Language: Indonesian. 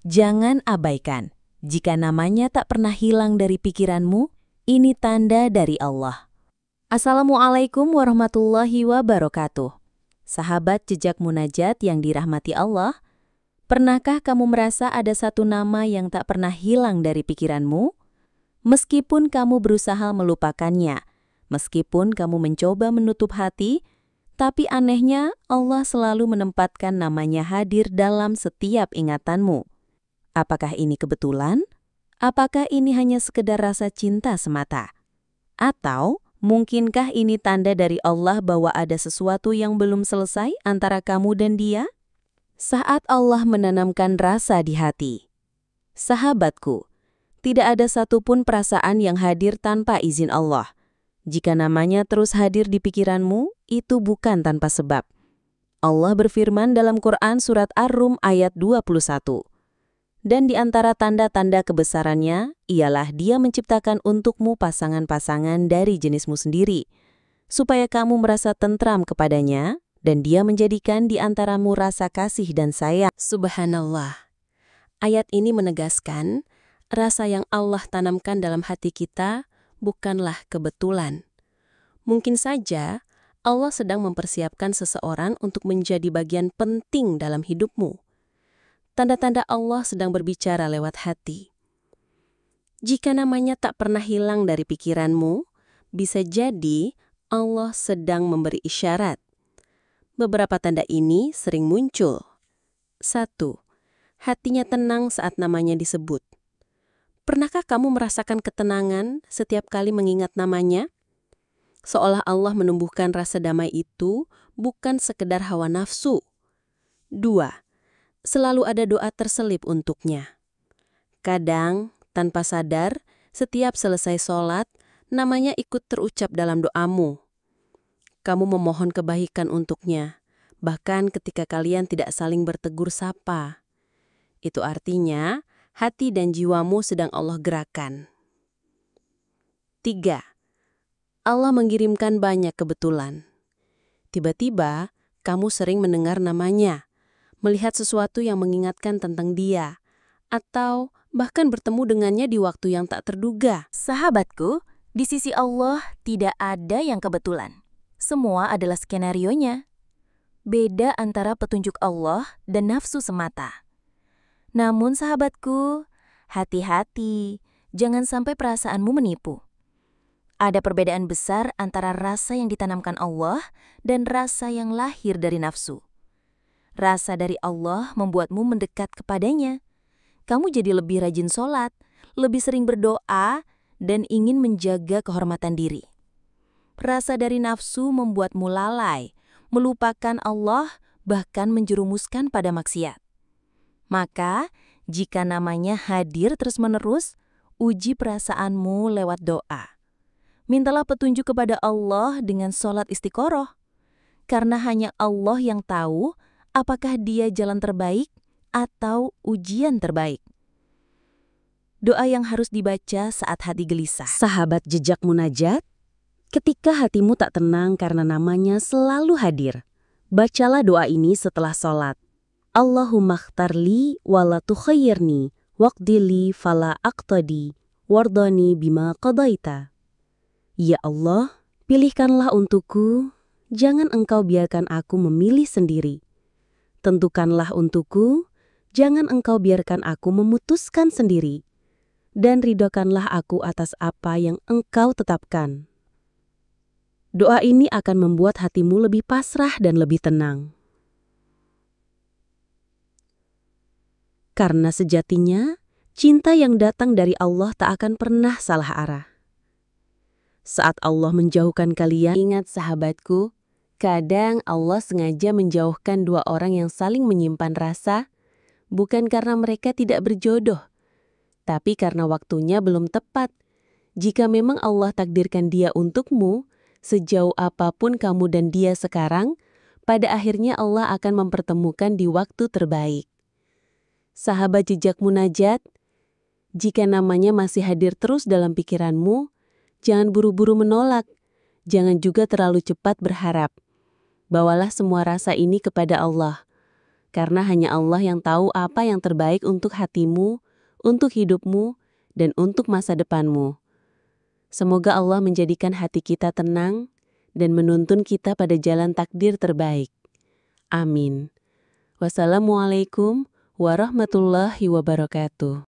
Jangan abaikan. Jika namanya tak pernah hilang dari pikiranmu, ini tanda dari Allah. Assalamualaikum warahmatullahi wabarakatuh. Sahabat jejak munajat yang dirahmati Allah, pernahkah kamu merasa ada satu nama yang tak pernah hilang dari pikiranmu? Meskipun kamu berusaha melupakannya, meskipun kamu mencoba menutup hati, tapi anehnya Allah selalu menempatkan namanya hadir dalam setiap ingatanmu. Apakah ini kebetulan? Apakah ini hanya sekedar rasa cinta semata? Atau mungkinkah ini tanda dari Allah bahwa ada sesuatu yang belum selesai antara kamu dan Dia? Saat Allah menanamkan rasa di hati. Sahabatku, tidak ada satupun perasaan yang hadir tanpa izin Allah. Jika namanya terus hadir di pikiranmu, itu bukan tanpa sebab. Allah berfirman dalam Quran surat Ar-Rum ayat 21. Dan di antara tanda-tanda kebesarannya, ialah Dia menciptakan untukmu pasangan-pasangan dari jenismu sendiri, supaya kamu merasa tentram kepadanya, dan Dia menjadikan di antaramu rasa kasih dan sayang. Subhanallah. Ayat ini menegaskan, rasa yang Allah tanamkan dalam hati kita bukanlah kebetulan. Mungkin saja, Allah sedang mempersiapkan seseorang untuk menjadi bagian penting dalam hidupmu. Tanda-tanda Allah sedang berbicara lewat hati. Jika namanya tak pernah hilang dari pikiranmu, bisa jadi Allah sedang memberi isyarat. Beberapa tanda ini sering muncul. 1. Hatinya tenang saat namanya disebut. Pernahkah kamu merasakan ketenangan setiap kali mengingat namanya? Seolah Allah menumbuhkan rasa damai itu bukan sekedar hawa nafsu. 2. Selalu ada doa terselip untuknya. Kadang, tanpa sadar, setiap selesai sholat, namanya ikut terucap dalam doamu. Kamu memohon kebaikan untuknya, bahkan ketika kalian tidak saling bertegur sapa. Itu artinya, hati dan jiwamu sedang Allah gerakan. 3. Allah mengirimkan banyak kebetulan. Tiba-tiba, kamu sering mendengar namanya, melihat sesuatu yang mengingatkan tentang Dia, atau bahkan bertemu dengannya di waktu yang tak terduga. Sahabatku, di sisi Allah tidak ada yang kebetulan. Semua adalah skenarionya. Beda antara petunjuk Allah dan nafsu semata. Namun sahabatku, hati-hati, jangan sampai perasaanmu menipu. Ada perbedaan besar antara rasa yang ditanamkan Allah dan rasa yang lahir dari nafsu. Rasa dari Allah membuatmu mendekat kepadanya. Kamu jadi lebih rajin sholat, lebih sering berdoa, dan ingin menjaga kehormatan diri. Rasa dari nafsu membuatmu lalai, melupakan Allah, bahkan menjerumuskan pada maksiat. Maka, jika namanya hadir terus-menerus, uji perasaanmu lewat doa. Mintalah petunjuk kepada Allah dengan sholat istiqoroh, karena hanya Allah yang tahu apakah Dia jalan terbaik atau ujian terbaik. Doa yang harus dibaca saat hati gelisah. Sahabat jejak munajat, ketika hatimu tak tenang karena namanya selalu hadir, bacalah doa ini setelah sholat. Allahumma khtarli wala tukhayyirni waqdili fala aqtadi wardani bima qadaita. Ya Allah, pilihkanlah untukku, jangan Engkau biarkan aku memilih sendiri. Tentukanlah untukku, jangan Engkau biarkan aku memutuskan sendiri, dan ridhokanlah aku atas apa yang Engkau tetapkan. Doa ini akan membuat hatimu lebih pasrah dan lebih tenang. Karena sejatinya, cinta yang datang dari Allah tak akan pernah salah arah. Saat Allah menjauhkan kalian, ingat sahabatku, kadang Allah sengaja menjauhkan dua orang yang saling menyimpan rasa, bukan karena mereka tidak berjodoh, tapi karena waktunya belum tepat. Jika memang Allah takdirkan dia untukmu, sejauh apapun kamu dan dia sekarang, pada akhirnya Allah akan mempertemukan di waktu terbaik. Sahabat jejak munajat, jika namanya masih hadir terus dalam pikiranmu, jangan buru-buru menolak, jangan juga terlalu cepat berharap. Bawalah semua rasa ini kepada Allah. karena hanya Allah yang tahu apa yang terbaik untuk hatimu, untuk hidupmu, dan untuk masa depanmu. Semoga Allah menjadikan hati kita tenang dan menuntun kita pada jalan takdir terbaik. Amin. Wassalamualaikum warahmatullahi wabarakatuh.